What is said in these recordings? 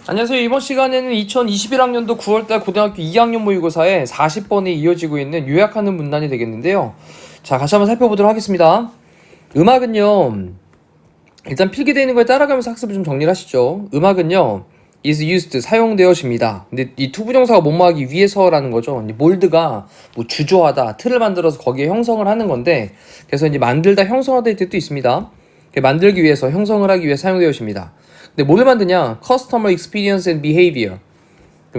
안녕하세요. 이번 시간에는 2021학년도 9월달 고등학교 2학년 모의고사에 40번에 이어지고 있는 요약하는 문단이 되겠는데요. 자, 같이 한번 살펴보도록 하겠습니다. 음악은요, 일단 필기되어 있는 거에 따라가면서 학습을 좀 정리를 하시죠. 음악은요, is used, 사용되어집니다. 근데 이 투부정사가 뭐뭐하기 위해서라는 거죠. 몰드가 뭐 주조하다, 틀을 만들어서 거기에 형성을 하는 건데, 그래서 이제 만들다, 형성하다 의 뜻도 있습니다. 만들기 위해서, 형성을 하기 위해 사용되어집니다. 근데 뭘 만드냐? Customer Experience and Behavior.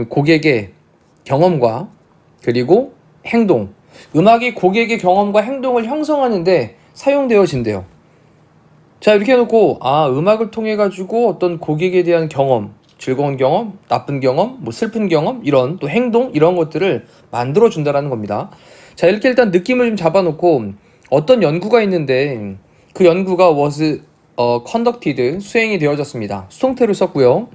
고객의 경험과 그리고 행동. 음악이 고객의 경험과 행동을 형성하는데 사용되어진대요. 자, 이렇게 해놓고 음악을 통해 가지고 어떤 고객에 대한 경험, 즐거운 경험, 나쁜 경험, 뭐 슬픈 경험, 이런 또 행동 이런 것들을 만들어 준다라는 겁니다. 자, 이렇게 일단 느낌을 좀 잡아놓고 어떤 연구가 있는데 그 연구가 was conducted, 수행이 되어졌습니다. 수동태를 썼고요.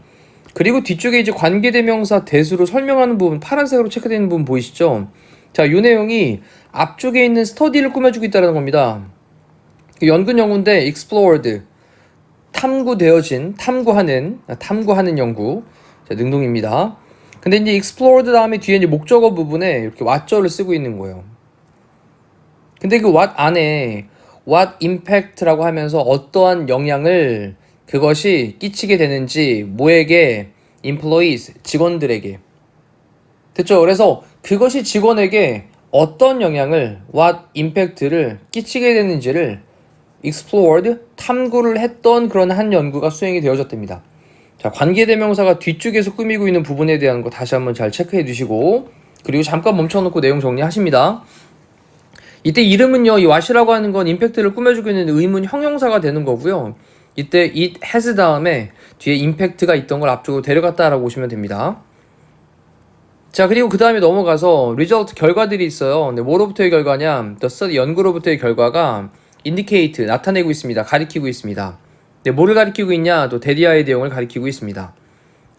그리고 뒤쪽에 이제 관계대명사 대수로 설명하는 부분, 파란색으로 체크되어 있는 부분 보이시죠? 자, 이 내용이 앞쪽에 있는 스터디를 꾸며주고 있다는 겁니다. 연근 연구인데 explored, 탐구되어진, 탐구하는 연구. 자, 능동입니다. 근데 이제 explored 다음에 뒤에 이제 목적어 부분에 이렇게 what절을 쓰고 있는 거예요. 근데 그 what 안에 what impact라고 하면서 어떠한 영향을 그것이 끼치게 되는지 뭐에게? employees, 직원들에게. 됐죠? 그래서 그것이 직원에게 어떤 영향을 what impact를 끼치게 되는지를 explored, 탐구를 했던 그런 한 연구가 수행이 되어졌답니다. 자, 관계대명사가 뒤쪽에서 꾸미고 있는 부분에 대한 거 다시 한번 잘 체크해 두시고, 그리고 잠깐 멈춰놓고 내용 정리하십니다. 이때 이름은요, 이 what이라고 하는 건 임팩트를 꾸며주고 있는 의문 형용사가 되는 거고요. 이때 it has 다음에 뒤에 임팩트가 있던 걸 앞쪽으로 데려갔다라고 보시면 됩니다. 자, 그리고 그 다음에 넘어가서 result, 결과들이 있어요. 근데 뭐로부터의 결과냐? the study, 연구로부터의 결과가 indicate, 나타내고 있습니다. 가리키고 있습니다. 근데 뭐를 가리키고 있냐? 또 대디아의 내용을 가리키고 있습니다.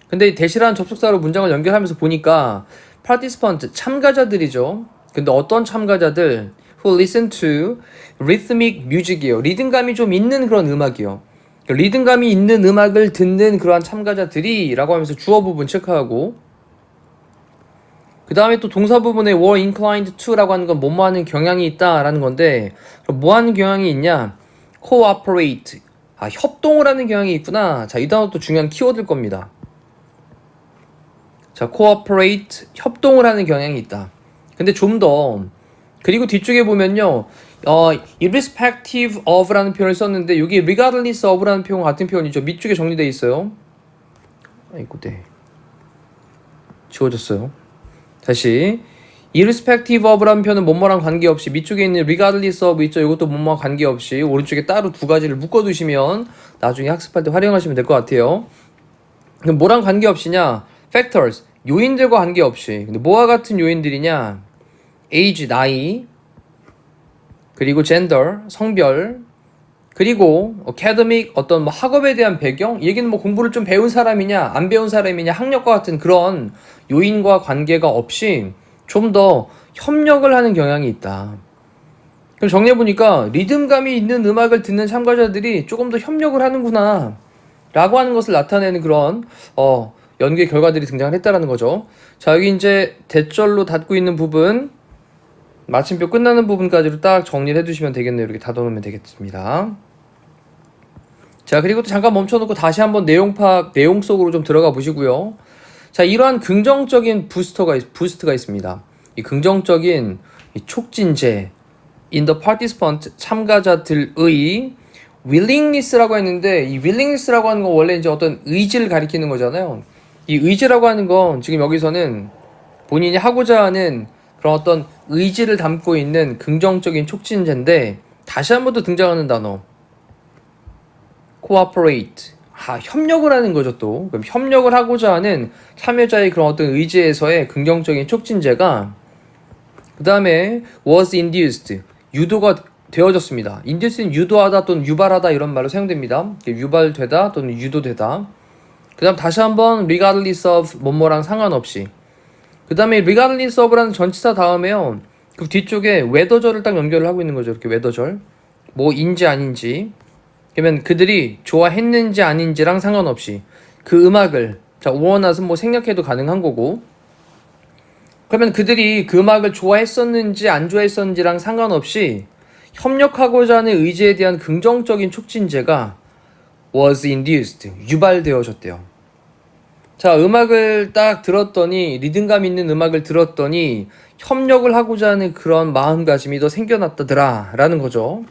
근데 대시라는 접속사로 문장을 연결하면서 보니까 participant, 참가자들이죠. 근데 어떤 참가자들? who listen to rhythmic music이요. 리듬감이 좀 있는 그런 음악이요. 리듬감이 있는 음악을 듣는 그러한 참가자들이 라고 하면서 주어 부분 체크하고, 그 다음에 또 동사 부분에 were inclined to 라고 하는 건 뭐뭐 하는 경향이 있다 라는 건데, 뭐 하는 경향이 있냐? cooperate, 협동을 하는 경향이 있구나. 자, 이 단어도 중요한 키워드일 겁니다. 자, cooperate, 협동을 하는 경향이 있다. 근데 좀 더, 그리고 뒤쪽에 보면요, irrespective of 라는 표현을 썼는데, 여기 regardless of 라는 표현 같은 표현이죠. 밑쪽에 정리되어 있어요. 아이고, 네. 지워졌어요. 다시. irrespective of 라는 표현은 뭐뭐랑 관계없이, 밑쪽에 있는 regardless of 있죠. 이것도 뭐뭐랑 관계없이, 오른쪽에 따로 두 가지를 묶어두시면, 나중에 학습할 때 활용하시면 될 것 같아요. 그럼 뭐랑 관계없이냐? factors, 요인들과 관계없이. 근데 뭐와 같은 요인들이냐? age, 나이, 그리고 gender, 성별, 그리고 academic, 어떤 뭐 학업에 대한 배경, 얘기는 뭐 공부를 좀 배운 사람이냐, 안 배운 사람이냐, 학력과 같은 그런 요인과 관계가 없이 좀 더 협력을 하는 경향이 있다. 그럼 정리해보니까 리듬감이 있는 음악을 듣는 참가자들이 조금 더 협력을 하는구나 라고 하는 것을 나타내는 그런 연구의 결과들이 등장을 했다라는 거죠. 자, 여기 이제 대절로 닫고 있는 부분, 마침표 끝나는 부분까지로 딱 정리를 해두시면 되겠네요. 이렇게 닫아놓으면 되겠습니다. 자, 그리고 또 잠깐 멈춰놓고 다시 한번 내용 속으로 좀 들어가 보시고요. 자, 이러한 긍정적인 부스트가 있습니다. 이 긍정적인 이 촉진제, in the participant, 참가자들의 willingness라고 했는데, 이 willingness라고 하는 건 원래 이제 어떤 의지를 가리키는 거잖아요. 이 의지라고 하는 건 지금 여기서는 본인이 하고자 하는 그런 어떤 의지를 담고 있는 긍정적인 촉진제인데, 다시 한 번 더 등장하는 단어 cooperate, 협력을 하는 거죠. 또 그럼 협력을 하고자 하는 참여자의 그런 어떤 의지에서의 긍정적인 촉진제가, 그 다음에 was induced, 유도가 되어졌습니다. induce는 유도하다 또는 유발하다 이런 말로 사용됩니다. 유발되다 또는 유도되다. 그 다음 다시 한번 regardless of 뭐뭐랑 상관없이, 그 다음에 regardless of라는 전치사 다음에요, 그 뒤쪽에 웨더절을 딱 연결을 하고 있는 거죠. 이렇게 웨더절. 뭐인지 아닌지. 그러면 그들이 좋아했는지 아닌지랑 상관없이 그 음악을 자 원하서 뭐 생략해도 가능한 거고. 그러면 그들이 그 음악을 좋아했었는지 안 좋아했었는지랑 상관없이 협력하고자 하는 의지에 대한 긍정적인 촉진제가 was induced, 유발되어졌대요. 자, 음악을 딱 들었더니, 리듬감 있는 음악을 들었더니 협력을 하고자 하는 그런 마음가짐이 더 생겨났다더라 라는 거죠.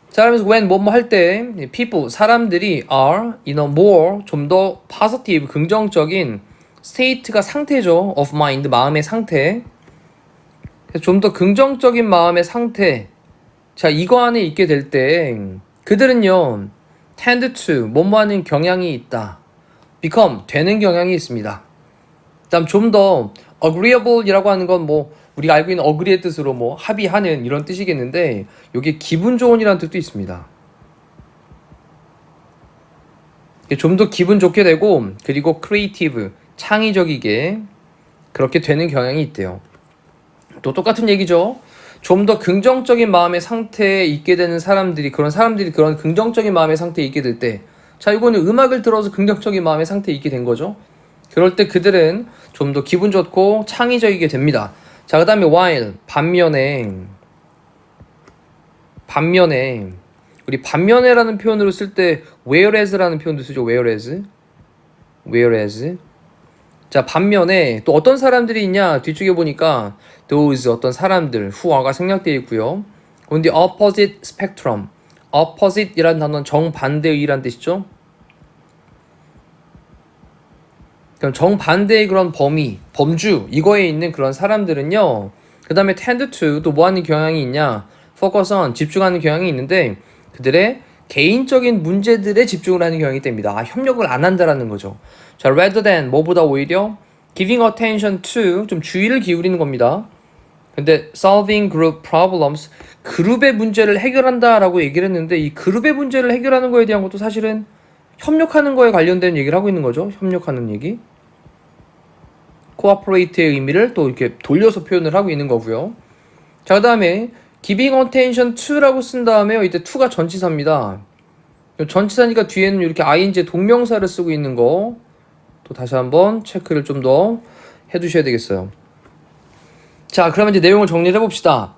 자, 그러면서 when 뭐뭐 할 때 people, 사람들이 are in a more, 좀 더 positive, 긍정적인 state가 상태죠. of mind, 마음의 상태. 좀 더 긍정적인 마음의 상태. 자, 이거 안에 있게 될 때 그들은요 tend to 뭐뭐 하는 경향이 있다. become 되는 경향이 있습니다. 그다음 좀 더 agreeable 이라고 하는 건 뭐 우리가 알고 있는 agree의 뜻으로 뭐 합의하는 이런 뜻이겠는데 여기에 기분 좋은 이라는 뜻도 있습니다. 좀 더 기분 좋게 되고 그리고 creative 창의적이게 그렇게 되는 경향이 있대요. 또 똑같은 얘기죠. 좀 더 긍정적인 마음의 상태에 있게 되는 사람들이 그런 긍정적인 마음의 상태에 있게 될 때 자 이거는 음악을 들어서 긍정적인 마음의 상태에 있게 된 거죠. 그럴 때 그들은 좀 더 기분 좋고 창의적이게 됩니다. 자, 그 다음에 while 반면에 우리 반면에라는 표현으로 쓸 때 whereas라는 표현도 쓰죠. whereas 자, 반면에 또 어떤 사람들이 있냐 뒤쪽에 보니까 those 어떤 사람들 who가 생략되어 있고요. 그런데 opposite spectrum opposite이라는 단어는 정반대의라는 뜻이죠. 그럼 정반대의 그런 범주 이거에 있는 그런 사람들은요. 그 다음에 tend to 또 뭐하는 경향이 있냐 focus on 집중하는 경향이 있는데 그들의 개인적인 문제들에 집중을 하는 경향이 됩니다. 협력을 안 한다라는 거죠. 자, rather than 뭐보다 오히려 giving attention to 좀 주의를 기울이는 겁니다. 근데 solving group problems 그룹의 문제를 해결한다라고 얘기를 했는데 이 그룹의 문제를 해결하는 거에 대한 것도 사실은 협력하는 거에 관련된 얘기를 하고 있는 거죠. 협력하는 얘기. cooperate의 의미를 또 이렇게 돌려서 표현을 하고 있는 거고요. 자, 그 다음에 giving attention to라고 쓴 다음에 이때 to가 전치사입니다. 전치사니까 뒤에는 이렇게 ing 동명사를 쓰고 있는 거 또 다시 한번 체크를 좀 더 해두셔야 되겠어요. 자, 그러면 이제 내용을 정리를 해봅시다.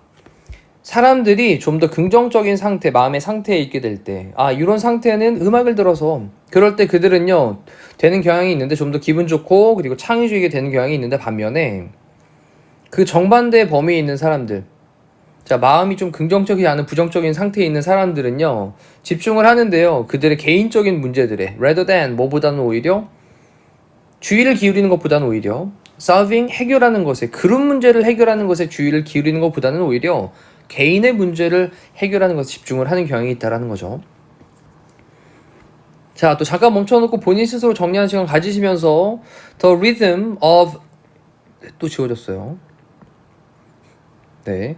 사람들이 좀 더 긍정적인 상태, 마음의 상태에 있게 될 때, 이런 상태는 음악을 들어서, 그럴 때 그들은요, 되는 경향이 있는데 좀 더 기분 좋고, 그리고 창의적이게 되는 경향이 있는데 반면에, 그 정반대의 범위에 있는 사람들, 자, 마음이 좀 긍정적이지 않은 부정적인 상태에 있는 사람들은요, 집중을 하는데요, 그들의 개인적인 문제들에, rather than 뭐보다는 오히려, 주의를 기울이는 것보다는 오히려, solving 해결하는 것에 그룹 문제를 해결하는 것에 주의를 기울이는 것보다는 오히려 개인의 문제를 해결하는 것에 집중을 하는 경향이 있다라는 거죠. 자, 또 잠깐 멈춰놓고 본인 스스로 정리하는 시간 가지시면서 the rhythm of 또 지워졌어요. 네,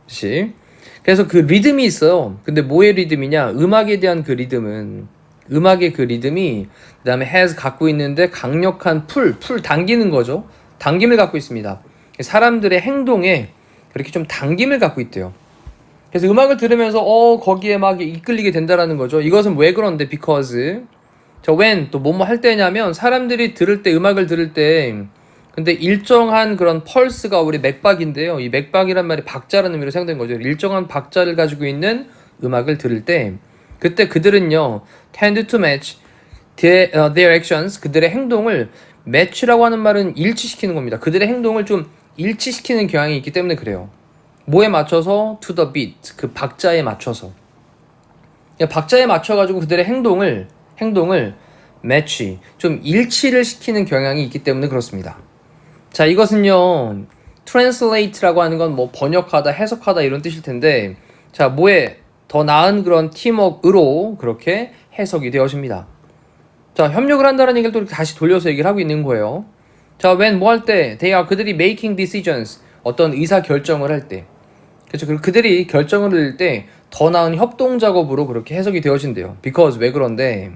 다시. 그래서 그 리듬이 있어요. 근데 뭐의 리듬이냐? 음악에 대한 그 리듬은 음악의 그 리듬이 그 다음에 has 갖고 있는데 강력한 풀 당기는 거죠. 당김을 갖고 있습니다. 사람들의 행동에 그렇게 좀 당김을 갖고 있대요. 그래서 음악을 들으면서 거기에 막 이끌리게 된다라는 거죠. 이것은 왜 그런데 because 자 when 또 뭐뭐 할 때냐면 사람들이 들을 때 음악을 들을 때 근데 일정한 그런 펄스가 우리 맥박인데요. 이 맥박이란 말이 박자라는 의미로 사용된 거죠. 일정한 박자를 가지고 있는 음악을 들을 때 그때 그들은요 tend to match their actions 그들의 행동을 match라고 하는 말은 일치시키는 겁니다. 그들의 행동을 좀 일치시키는 경향이 있기 때문에 그래요. 뭐에 맞춰서? to the beat 그 박자에 맞춰서 박자에 맞춰가지고 그들의 행동을 match 좀 일치를 시키는 경향이 있기 때문에 그렇습니다. 자, 이것은요 translate라고 하는 건 뭐 번역하다 해석하다 이런 뜻일 텐데 자 뭐에 더 나은 그런 팀워크로 그렇게 해석이 되어집니다. 자, 협력을 한다는 얘기를 또 다시 돌려서 얘기를 하고 있는 거예요. 자, when 뭐 할 때 그들이 making decisions 어떤 의사 결정을 할 때 그렇죠. 그들이 결정을 할 때 더 나은 협동 작업으로 그렇게 해석이 되어진대요. because 왜 그런데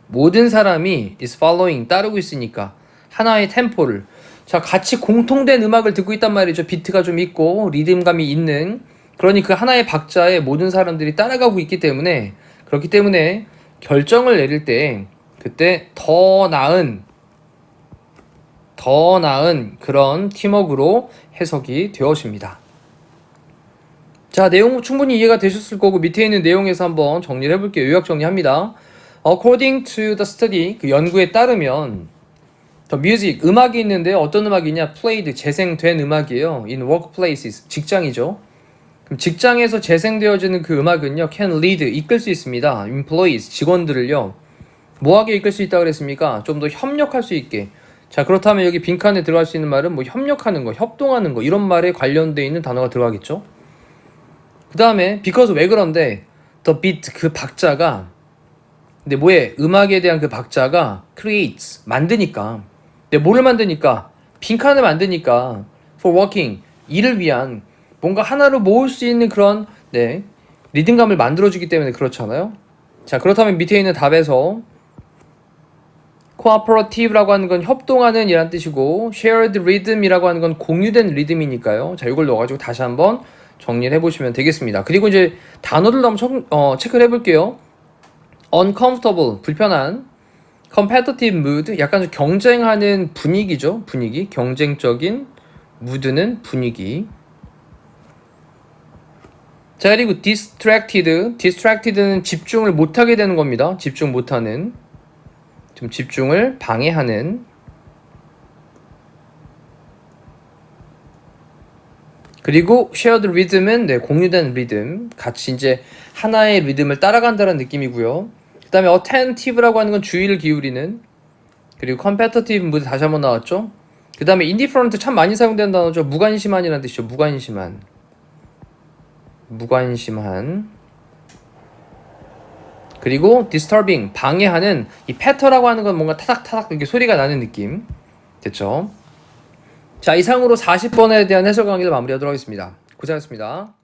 모든 사람이 is following 따르고 있으니까 하나의 템포를 자, 같이 공통된 음악을 듣고 있단 말이죠. 비트가 좀 있고 리듬감이 있는, 그러니 그 하나의 박자에 모든 사람들이 따라가고 있기 때문에, 그렇기 때문에 결정을 내릴 때 그때 더 나은 그런 팀워크로 해석이 되어집니다. 자, 내용 충분히 이해가 되셨을 거고 밑에 있는 내용에서 한번 정리를 해볼게요. 요약 정리합니다. According to the study, 그 연구에 따르면 the music, 음악이 있는데 어떤 음악이냐? played, 재생된 음악이에요. in workplaces, 직장이죠. 그럼 직장에서 재생되어지는 그 음악은요, can lead, 이끌 수 있습니다. employees, 직원들을요, 뭐하게 이끌 수 있다고 그랬습니까? 좀 더 협력할 수 있게. 자, 그렇다면 여기 빈칸에 들어갈 수 있는 말은 뭐 협력하는 거, 협동하는 거, 이런 말에 관련되어 있는 단어가 들어가겠죠. 그 다음에 because, 왜 그런데 the beat, 그 박자가, 근데 뭐에, 음악에 대한 그 박자가 creates, 만드니까. 근데 뭐를 만드니까? 빈칸을 만드니까 for working, 일을 위한 뭔가 하나로 모을 수 있는 그런, 네, 리듬감을 만들어주기 때문에 그렇잖아요. 자, 그렇다면 밑에 있는 답에서 cooperative라고 하는 건 협동하는 이란 뜻이고, shared rhythm이라고 하는 건 공유된 리듬이니까요. 자, 이걸 넣어가지고 다시 한번 정리를 해보시면 되겠습니다. 그리고 이제 단어들도 한번 체크를 해볼게요. uncomfortable, 불편한. competitive mood, 약간 좀 경쟁하는 분위기죠. 분위기, 경쟁적인. mood는 분위기. 자, 그리고 distracted는 집중을 못하게 되는 겁니다. 집중 못하는, 좀 집중을 방해하는. 그리고 shared rhythm은, 네, 공유된 리듬, 같이 이제 하나의 리듬을 따라간다는 느낌이고요. 그 다음에 attentive라고 하는 건 주의를 기울이는. 그리고 competitive mood 다시 한번 나왔죠. 그 다음에 indifferent, 참 많이 사용되는 단어죠. 무관심한이라는 뜻이죠. 무관심한. 그리고 disturbing, 방해하는. 이 patter라고 하는 건 뭔가 타닥타닥 이렇게 소리가 나는 느낌. 됐죠? 자, 이상으로 40번에 대한 해설 강의를 마무리하도록 하겠습니다. 고생하셨습니다.